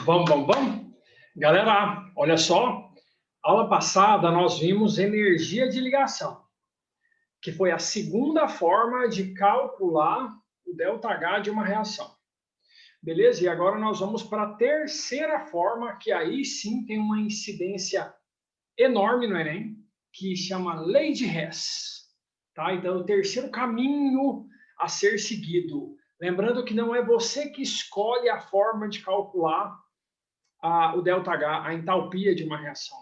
Vamos. Galera, olha só. Aula passada nós vimos energia de ligação, que foi a segunda forma de calcular o ΔH de uma reação. Beleza? E agora nós vamos para a terceira forma, que aí sim tem uma incidência enorme no Enem, que chama lei de Hess. Tá? Então, o terceiro caminho a ser seguido. Lembrando que não é você que escolhe a forma de calcular o ΔH, a entalpia de uma reação,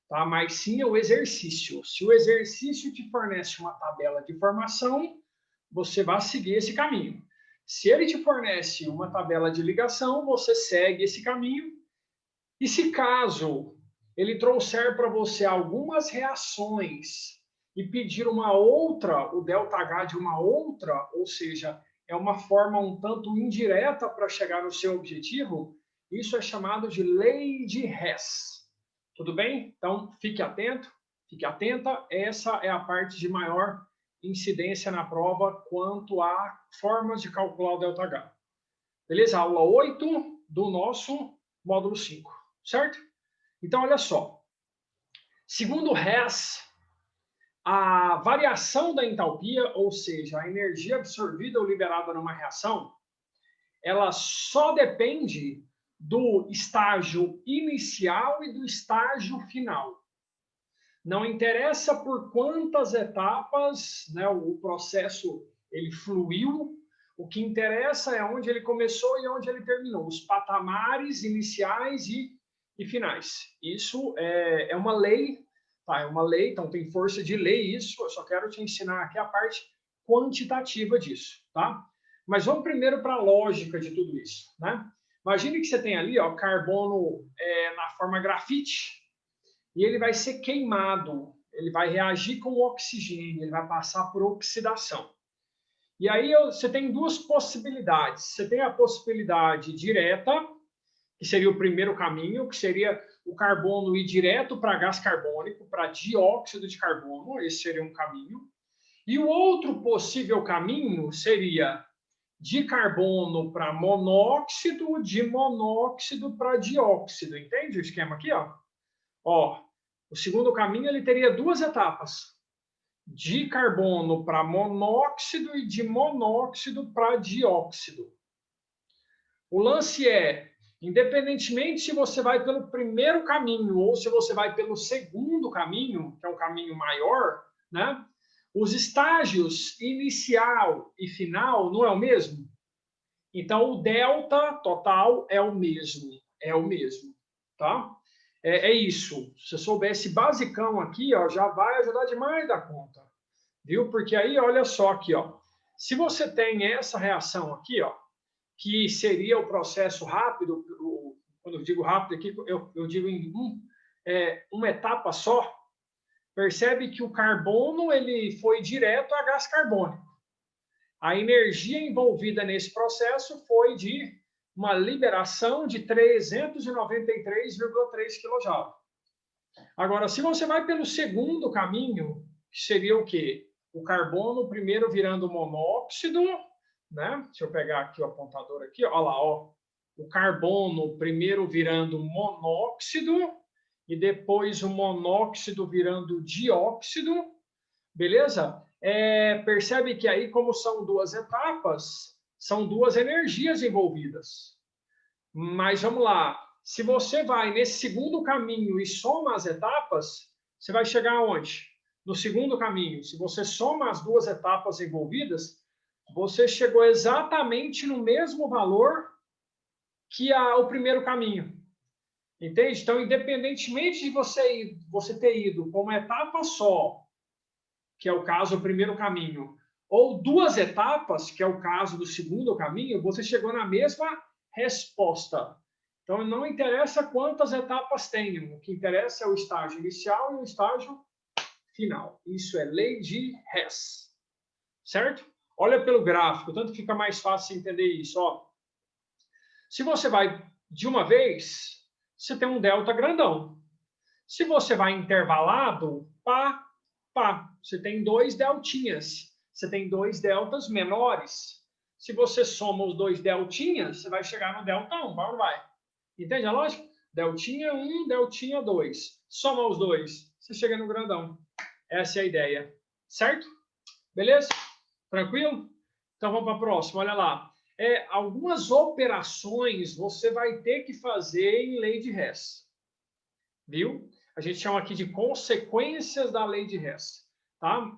tá? Mas sim o exercício. Se o exercício te fornece uma tabela de formação, você vai seguir esse caminho. Se ele te fornece uma tabela de ligação, você segue esse caminho. E se caso ele trouxer para você algumas reações e pedir uma outra, o ΔH de uma outra, ou seja, é uma forma um tanto indireta para chegar no seu objetivo, isso é chamado de lei de Hess. Tudo bem? Então, fique atento, fique atenta. Essa é a parte de maior incidência na prova quanto a formas de calcular o ΔH. Beleza? Aula 8 do nosso módulo 5, certo? Então, olha só. Segundo Hess, a variação da entalpia, ou seja, a energia absorvida ou liberada numa reação, ela só depende do estágio inicial e do estágio final. Não interessa por quantas etapas, né, o processo ele fluiu, o que interessa é onde ele começou e onde ele terminou, os patamares iniciais e finais. Isso é uma lei, tá? É uma lei, então tem força de lei isso, eu só quero te ensinar aqui a parte quantitativa disso, tá? Mas vamos primeiro para a lógica de tudo isso, né? Imagine que você tem ali, ó, carbono na forma grafite, e ele vai ser queimado, ele vai reagir com o oxigênio, ele vai passar por oxidação. E aí você tem duas possibilidades. Você tem a possibilidade direta, que seria o primeiro caminho, que seria o carbono ir direto para gás carbônico, para dióxido de carbono, esse seria um caminho. E o outro possível caminho seria de carbono para monóxido, de monóxido para dióxido. Entende o esquema aqui? Ó, o segundo caminho ele teria duas etapas. De carbono para monóxido e de monóxido para dióxido. O lance é, independentemente se você vai pelo primeiro caminho ou se você vai pelo segundo caminho, que é um caminho maior, né? Os estágios inicial e final não é o mesmo? Então, o delta total é o mesmo, tá? É isso. Se você souber esse basicão aqui, ó, já vai ajudar demais da conta, viu? Porque aí, olha só aqui, ó. Se você tem essa reação aqui, ó, que seria o processo rápido, quando eu digo rápido aqui, eu digo em uma etapa só, percebe que o carbono ele foi direto a gás carbônico. A energia envolvida nesse processo foi de uma liberação de 393,3 kJ. Agora, se você vai pelo segundo caminho, que seria o quê? O carbono primeiro virando monóxido, né? Deixa eu pegar aqui o apontador aqui, olha lá, ó. O carbono primeiro virando monóxido e depois o monóxido virando dióxido, beleza? Percebe que aí, como são duas etapas, são duas energias envolvidas. Mas vamos lá, se você vai nesse segundo caminho e soma as etapas, você vai chegar aonde? No segundo caminho, se você soma as duas etapas envolvidas, você chegou exatamente no mesmo valor que o primeiro caminho. Entende? Então, independentemente de você ter ido com uma etapa só, que é o caso do primeiro caminho, ou duas etapas, que é o caso do segundo caminho, você chegou na mesma resposta. Então, não interessa quantas etapas tenham, o que interessa é o estágio inicial e o estágio final. Isso é lei de Hess. Certo? Olha pelo gráfico, tanto fica mais fácil entender isso. Ó. Se você vai de uma vez, você tem um delta grandão. Se você vai intervalado, pá, você tem dois deltinhas. Você tem dois deltas menores. Se você soma os dois deltinhas, você vai chegar no delta 1, vai ou não vai? Entende a lógica? Deltinha 1, deltinha 2. Soma os dois, você chega no grandão. Essa é a ideia. Certo? Beleza? Tranquilo? Então vamos para a próxima, olha lá. Algumas operações você vai ter que fazer em lei de Hess. Viu? A gente chama aqui de consequências da lei de Hess. Tá?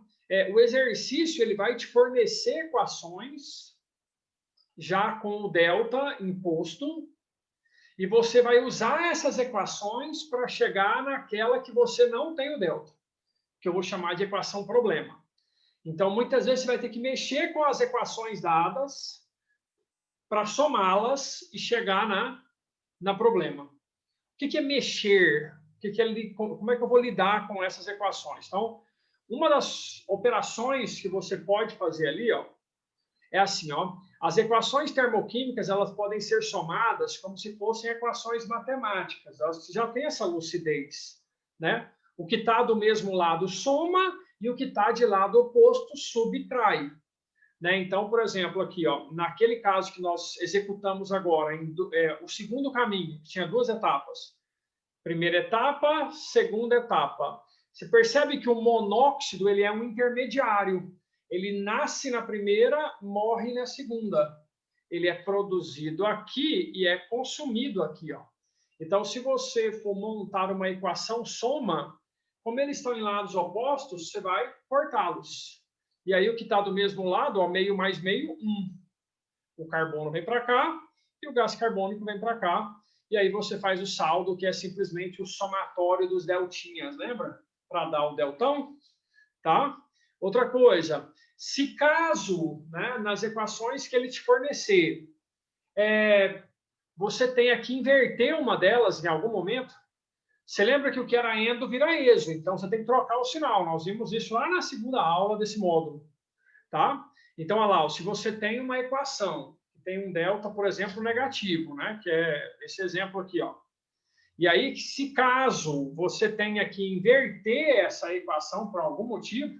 O exercício ele vai te fornecer equações já com o delta imposto e você vai usar essas equações para chegar naquela que você não tem o delta, que eu vou chamar de equação problema. Então, muitas vezes você vai ter que mexer com as equações dadas para somá-las e chegar na problema. O que é mexer? Como é que eu vou lidar com essas equações? Então, uma das operações que você pode fazer ali, ó, é assim, ó, as equações termoquímicas elas podem ser somadas como se fossem equações matemáticas. Elas já têm essa lucidez, né? O que está do mesmo lado soma e o que está de lado oposto subtrai. Né? Então, por exemplo, aqui, ó, naquele caso que nós executamos agora, o segundo caminho, que tinha duas etapas. Primeira etapa, segunda etapa. Você percebe que o monóxido ele é um intermediário. Ele nasce na primeira, morre na segunda. Ele é produzido aqui e é consumido aqui. Ó. Então, se você for montar uma equação soma, como eles estão em lados opostos, você vai cortá-los. E aí o que está do mesmo lado, ó, meio mais meio, 1. O carbono vem para cá e o gás carbônico vem para cá. E aí você faz o saldo, que é simplesmente o somatório dos deltinhas, lembra? Para dar o deltão, tá? Outra coisa, se caso, né, nas equações que ele te fornecer, você tenha que inverter uma delas em algum momento, você lembra que o que era endo vira exo, então você tem que trocar o sinal. Nós vimos isso lá na segunda aula desse módulo, tá? Então, olha lá, se você tem uma equação que tem um delta, por exemplo, negativo, né? Que é esse exemplo aqui, ó. E aí, se caso você tenha que inverter essa equação por algum motivo,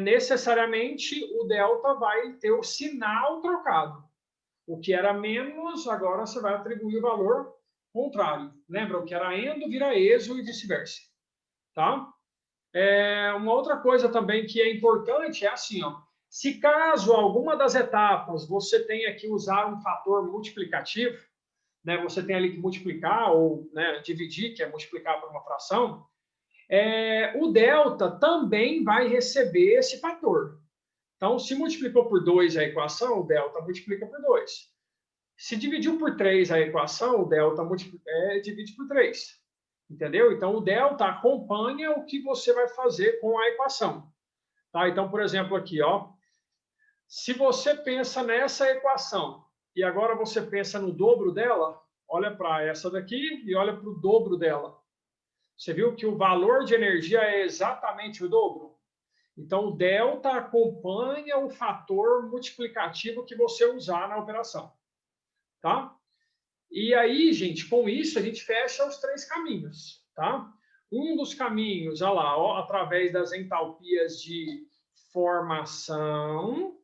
necessariamente o delta vai ter o sinal trocado. O que era menos, agora você vai atribuir o valor contrário. Lembra? O que era endo vira exo e vice-versa. Tá? Uma outra coisa também que é importante é assim, ó. Se caso alguma das etapas você tenha que usar um fator multiplicativo, né, você tem ali que multiplicar ou, né, dividir, que é multiplicar por uma fração, o delta também vai receber esse fator. Então, se multiplicou por 2 a equação, o delta multiplica por 2. Se dividiu por 3 a equação, o delta divide por 3. Entendeu? Então, o delta acompanha o que você vai fazer com a equação. Tá? Então, por exemplo, aqui, ó, se você pensa nessa equação e agora você pensa no dobro dela, olha para essa daqui e olha para o dobro dela. Você viu que o valor de energia é exatamente o dobro? Então, o delta acompanha o fator multiplicativo que você usar na operação. Tá? E aí, gente, com isso, a gente fecha os 3 caminhos. Tá? Um dos caminhos, olha lá, ó, através das entalpias de formação.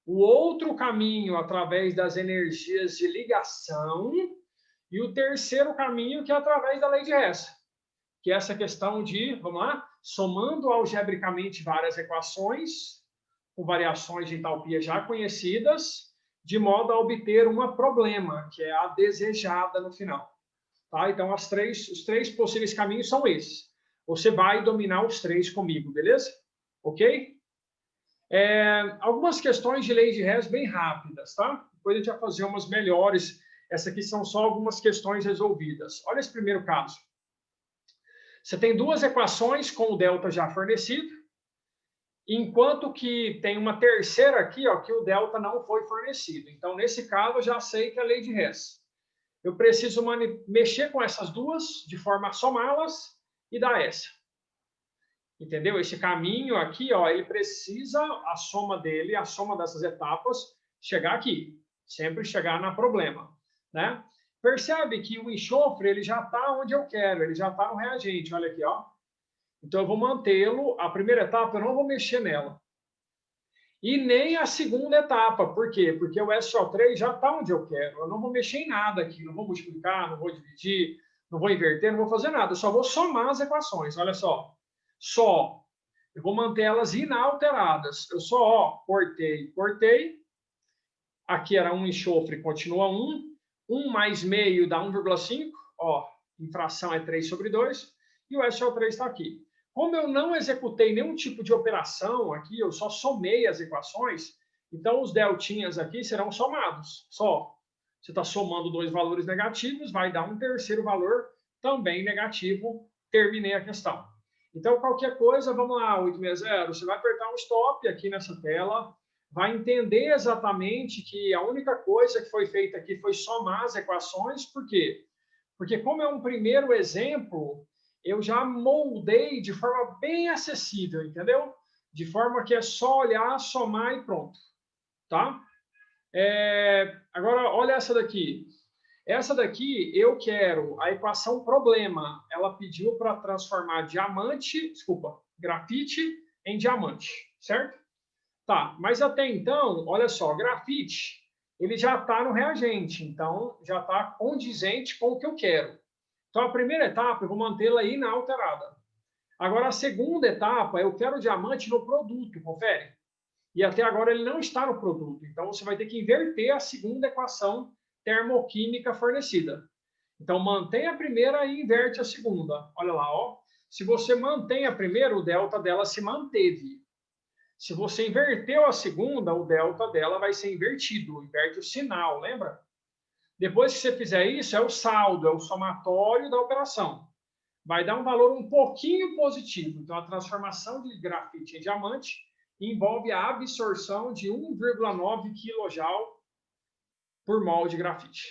O outro caminho, através das energias de ligação. E o terceiro caminho, que é através da lei de Hess, que é essa questão de, vamos lá, somando algebricamente várias equações, com variações de entalpia já conhecidas, de modo a obter uma problema, que é a desejada no final. Tá? Então, os 3 possíveis caminhos são esses. Você vai dominar os 3 comigo, beleza? Ok? Algumas questões de lei de Hess bem rápidas, tá? Depois a gente vai fazer umas melhores. Essas aqui são só algumas questões resolvidas. Olha esse primeiro caso. Você tem 2 equações com o delta já fornecido, enquanto que tem uma terceira aqui, ó, que o delta não foi fornecido. Então, nesse caso, eu já sei que é a lei de Hess. Eu preciso mexer com essas duas de forma a somá-las e dar essa. Entendeu? Esse caminho aqui, ó, ele precisa, a soma dele, a soma dessas etapas, chegar aqui. Sempre chegar no problema. Né? Percebe que o enxofre ele já está onde eu quero, ele já está no reagente. Olha aqui, ó. Então, eu vou mantê-lo. A primeira etapa, eu não vou mexer nela. E nem a segunda etapa. Por quê? Porque o SO3 já está onde eu quero. Eu não vou mexer em nada aqui. Não vou multiplicar, não vou dividir, não vou inverter, não vou fazer nada. Eu só vou somar as equações. Olha só. Só. Eu vou manter elas inalteradas. Eu só, ó, cortei. Aqui era 1 enxofre, continua 1. 1 mais meio dá 1,5. Ó, infração é 3/2. E o SO3 está aqui. Como eu não executei nenhum tipo de operação aqui, eu só somei as equações, então os deltinhas aqui serão somados. Só. Você está somando dois valores negativos, vai dar um terceiro valor também negativo. Terminei a questão. Então, qualquer coisa, vamos lá, 860, você vai apertar um stop aqui nessa tela, vai entender exatamente que a única coisa que foi feita aqui foi somar as equações. Por quê? Porque como é um primeiro exemplo, eu já moldei de forma bem acessível, entendeu? De forma que é só olhar, somar e pronto, tá? Agora, olha essa daqui. Essa daqui, eu quero a equação problema. Ela pediu para transformar grafite em diamante, certo? Tá, mas até então, olha só, grafite, ele já está no reagente, então já está condizente com o que eu quero. Então, a primeira etapa, eu vou mantê-la inalterada. Agora, a segunda etapa, eu quero o diamante no produto, confere? E até agora ele não está no produto, então você vai ter que inverter a segunda equação termoquímica fornecida. Então, mantém a primeira e inverte a segunda. Olha lá, ó. Se você mantém a primeira, o delta dela se manteve. Se você inverteu a segunda, o delta dela vai ser invertido, inverte o sinal, lembra? Depois que você fizer isso, é o saldo, é o somatório da operação. Vai dar um valor um pouquinho positivo. Então, a transformação de grafite em diamante envolve a absorção de 1,9 kJ por mol de grafite.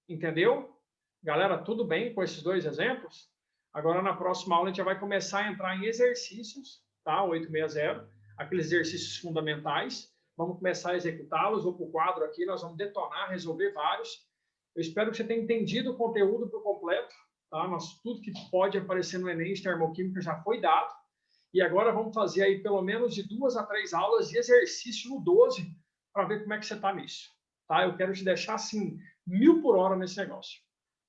Entendeu? Galera, tudo bem com esses dois exemplos? Agora, na próxima aula, a gente já vai começar a entrar em exercícios, tá? 860, aqueles exercícios fundamentais. Vamos começar a executá-los. Vou para o quadro aqui, nós vamos detonar, resolver vários. Eu espero que você tenha entendido o conteúdo por completo, tá? Tudo que pode aparecer no Enem de termoquímica já foi dado. E agora vamos fazer aí pelo menos de 2 a 3 aulas de exercício no 12 para ver como é que você está nisso, tá? Eu quero te deixar assim 1000 por hora nesse negócio.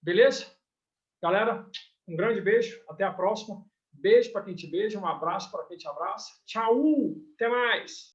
Beleza? Galera, um grande beijo, até a próxima. Beijo para quem te beija, um abraço para quem te abraça. Tchau, até mais!